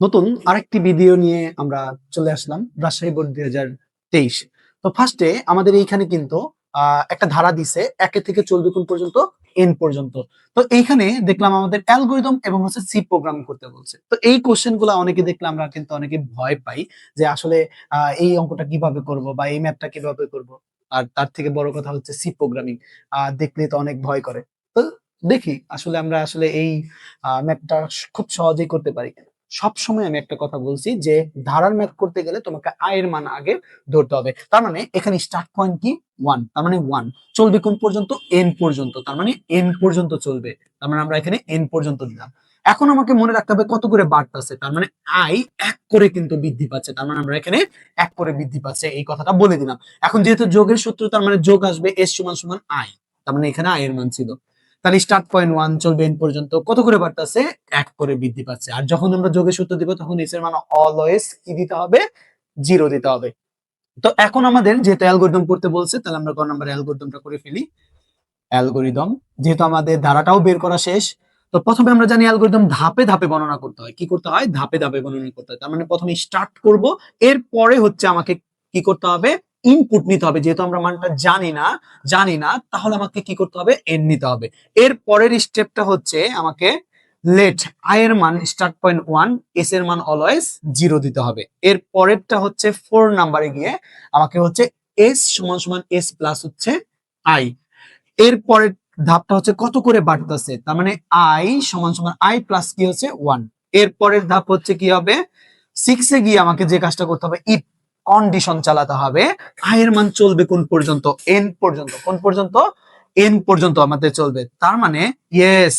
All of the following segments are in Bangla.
নতুন আরেকটি ভিডিও নিয়ে আমরা চলে আসলাম রাজশাহী বোর্ড 2023। তো ফার্স্টে আমাদের এইখানে কিন্তু একটা ধারা দিছে একে থেকে চলবে কোন পর্যন্ত, এন পর্যন্ত। তো এইখানে দেখলাম আমাদের অ্যালগরিদম এবং হচ্ছে সি প্রোগ্রাম করতে বলছে। তো এই কোশ্চেন গুলো অনেকে দেখলাম, আমরা কিন্তু অনেকে ভয় পাই যে আসলে এই অঙ্কটা কিভাবে করব বা এই ম্যাথটা কিভাবে করব। আর তার থেকে বড় কথা হচ্ছে সি প্রোগ্রামিং দেখলে তো অনেক ভয় করে। তো দেখি আসলে আমরা আসলে এই ম্যাথটা খুব সহজেই করতে পারি। সবসময় আমি একটা কথা বলছি যে ধারার ম্যাথ করতে গেলে তোমাকে এর মান আগে ধরতে হবে। তার মানে এখানে স্টার্ট পয়েন্ট কি 1, তার মানে 1 চলবে কোন পর্যন্ত, এন পর্যন্ত, তার মানে এন পর্যন্ত চলবে। তার মানে আমরা এখানে এন পর্যন্ত দিলাম। এখন আমাকে মনে রাখতে হবে কত করে বাড়তেছে, তার মানে আই এক করে কিন্তু বৃদ্ধি পাচ্ছে, তার মানে আমরা এখানে এক করে বৃদ্ধি পাচ্ছে এই কথাটা বলে দিলাম। এখন যেহেতু যোগের সূত্র, তার মানে যোগ আসবে এস সমান সমান আই, তার মানে এখানে আই এর মান ছিল। তাহলে স্টার্ট পয়েন্ট 1 চলবে এন পর্যন্ত, কত করে বাড়তেছে, এক করে বৃদ্ধি পাচ্ছে। আর যখন আমরা যোগের সূত্র দিব তখন এস এর মান অলওয়েজ কি দিতে হবে, 0 দিতে হবে। তো এখন আমাদের যেহেতু অ্যালগরিদম করতে বলছে, তাহলে আমরা ক নাম্বার অ্যালগরিদমটা করে ফেলি। অ্যালগরিদম যেহেতু আমাদের ধারাটাও বের করা শেষ, তো প্রথমে আমরা জানি অ্যালগরিদম ধাপে ধাপে গণনা করতে হয়। কি করতে হয়, ধাপে ধাপে গণনা করতে হয়। তার মানে প্রথমে স্টার্ট করব, এরপরে হচ্ছে আমাকে কি করতে হবে, ইনপুট নিতে হবে। যেহেতু আমরা মানটা জানি না তাহলে আমাকে কি করতে হবে, এন নিতে হবে। এর পরের স্টেপটা হচ্ছে আমাকে লেট আই এর মান স্টার্ট পয়েন্ট 1, এস এর মান অলওয়েজ 0 দিতে হবে। এর পরেরটা হচ্ছে 4 নাম্বারে গিয়ে আমাকে হচ্ছে এস সমান সমান এস প্লাস হচ্ছে আই। এর পরের ধাপটা হচ্ছে কত করে বাড়তেছে, তার মানে আই সমান সমান আই প্লাস কি হচ্ছে 1। এর পরের ধাপ হচ্ছে কি হবে, 6 এ গিয়ে আমাকে যে কাজটা করতে হবে, ইফ কন্ডিশন চালাতে হবে। আই এর মান চলবে কোন পর্যন্ত, এন পর্যন্ত। কোন পর্যন্ত, এন পর্যন্ত আমাদের চলবে। তার মানে ইয়েস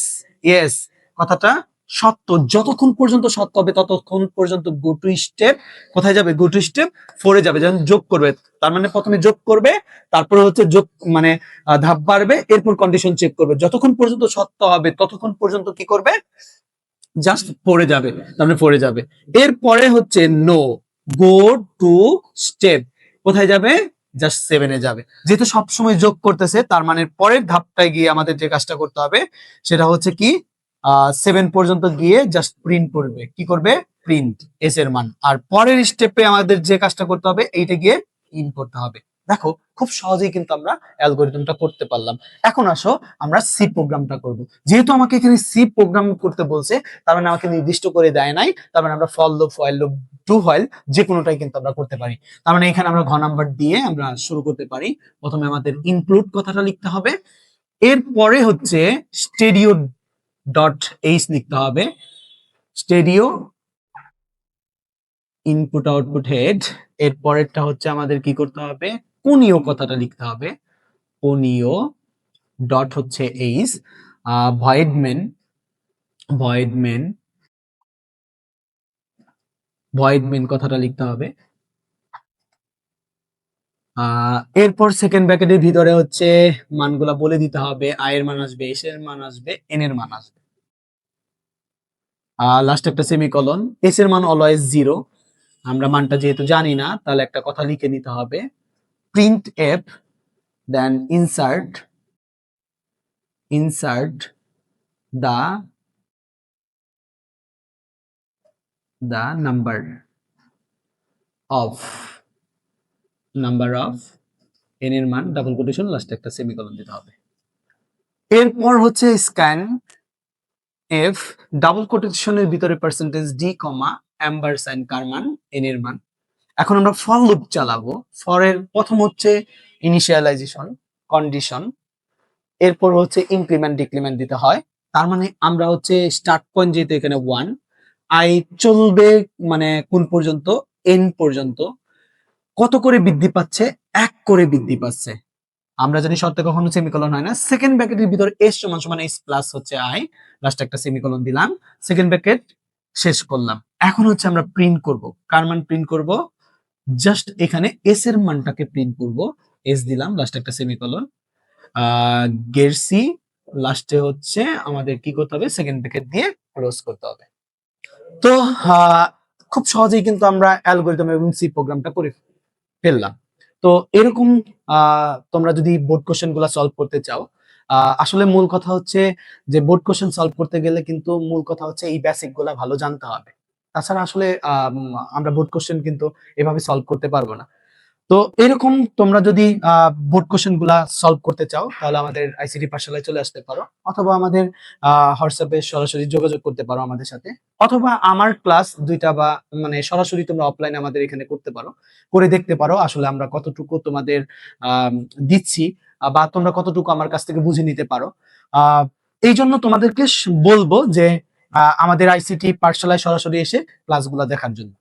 ইয়েস কথাটা সত্য, যতক্ষণ পর্যন্ত সত্য হবে ততক্ষণ পর্যন্ত গো টু স্টেপ। কোথায় যাবে, গো টু স্টেপ 4 এ যাবে, যখন যোগ করবে। তার মানে প্রথমে যোগ করবে, তারপরে হচ্ছে যোগ মানে ধাপ বাড়বে, এরপর কন্ডিশন চেক করবে। যতক্ষণ পর্যন্ত সত্য হবে ততক্ষণ পর্যন্ত কি করবে, জাস্ট পড়ে যাবে, তার মানে পড়ে যাবে। এরপরে হচ্ছে নো, গো টু স্টেপ, কোথায় যাবে, জাস্ট 7 এ যাবে। যেহেতু সবসময় যোগ করতেছে, তার মানে পরের ধাপটায় গিয়ে আমাদের যে কাজটা করতে হবে সেটা হচ্ছে কি, 7 পর্যন্ত গিয়ে জাস্ট প্রিন্ট করবে। কি করবে, প্রিন্ট এস এর মান। আর পরের স্টেপে আমাদের যে কাজটা করতে হবে, এইটা গিয়ে ইন করতে হবে। দেখো খুব সহজেই কিন্তু আমরা অ্যালগরিদমটা করতে পারলাম। এখন আসো আমরা সি প্রোগ্রামটা করব। যেহেতু আমাকে এখানে সি প্রোগ্রাম করতে বলছে, তার মানে আমাকে নির্দিষ্ট করে দেয় নাই, তার মানে আমরা for loop, while loop, do while যে কোনোটাই কিন্তু আমরা করতে পারি। তার মানে এখানে আমরা ঘ নাম্বার দিয়ে আমরা শুরু করতে পারি। প্রথমে আমাদের ইনক্লুড কথাটা লিখতে হবে, এরপরে হচ্ছে স্টেডিও ডট এইচ লিখতে হবে, স্টেডিও ইনপুট আউটপুট হেড। এর পরেরটা হচ্ছে আমাদের কি করতে হবে, কোনীয় কথাটা লিখতে হবে, কোনীয় ডট হচ্ছে H, void main, void main, void main কথাটা লিখতে হবে। এরপর সেকেন্ড ব্র্যাকেটের ভিতরে হচ্ছে মানগুলা বলে দিতে হবে, আই এর মান আসবে, এস এর মান আসবে, এন এর মান আসবে। লাস্ট একটা সেমিকলন, এস এর মান অলওয়েজ 0। আমরা মানটা যেহেতু জানি না, তাহলে একটা কথা লিখে নিতে হবে, printf, then insert the number of N এর মান, ডাবল কোটেশন, লাস্টে একটা সেমিকলন দিতে হবে। এরপর হচ্ছে স্ক্যান এফ, ডাবল কোটেশনের ভিতরে পার্সেন্টেজ ডি কমা অ্যাম্বারসাইন কার মান, এন এর মান। এখন আমরা ফর লুপ চালাবো। ফর এর প্রথম হচ্ছে ইনিশিয়ালাইজেশন কন্ডিশন, এরপর হচ্ছে ইনক্রিমেন্ট ডিক্রিমেন্ট দিতে হয়। তার মানে আমরা হচ্ছে স্টার্ট পয়েন্ট যেহেতু এখানে 1, আই চলবে মানে কোন পর্যন্ত, এন পর্যন্ত। কত করে বৃদ্ধি পাচ্ছে, এক করে বৃদ্ধি পাচ্ছে। আমরা জানি শর্তে কখনো সেমিকোলন হয় না। সেকেন্ড ব্র্যাকেটের ভিতরে এস সমান সমান এস প্লাস হচ্ছে আই, লাস্ট একটা সেমিকোলন দিলাম, সেকেন্ড ব্র্যাকেট শেষ করলাম। এখন হচ্ছে আমরা প্রিন্ট করব, কার মান প্রিন্ট করব, জাস্ট এখানে এস এর মানটাকে প্রিন্ট করব। এস দিলাম, লাস্ট একটা সেমিকোলন, গেরসি, লাস্টে হচ্ছে আমাদের কি করতে হবে, সেকেন্ড ব্র্যাকেট দিয়ে ক্লোজ করতে হবে। তো খুব সহজেই কিন্তু আমরা অ্যালগরিদম এবং সি প্রোগ্রামটা করে ফেললাম। তো এরকম তোমরা যদি বোর্ড কোশ্চেন গুলা সলভ করতে চাও, আসলে মূল কথা হচ্ছে যে বোর্ড কোশ্চেন সলভ করতে গেলে কিন্তু মূল কথা হচ্ছে এই বেসিক গুলা ভালো জানতে হবে। তাছাড়া আসলে আমরা বোর্ড কোশ্চেন কিন্তু এভাবে সলভ করতে পারবো না। তো এরকম তোমরা যদি বোর্ড কোশ্চেন গুলা সলভ করতে চাও তাহলে আমাদের আইসিটি পাঠশালায় চলে আসতে পারো, অথবা আমাদের হোয়াটসঅ্যাপে সরাসরি যোগাযোগ করতে পারো আমাদের সাথে, অথবা আমার ক্লাস দুইটা বা মানে সরাসরি তোমরা অফলাইনে আমাদের এখানে করতে পারো, করে দেখতে পারো আসলে আমরা কতটুকু তোমাদের দিচ্ছি, বা তোমরা কতটুকু আমার কাছ থেকে বুঝে নিতে পারো। আহ এই জন্য তোমাদেরকে বলবো যে আমাদের আইসিটি পাঠশালায় সরাসরি এসে ক্লাসগুলো দেখার জন্য।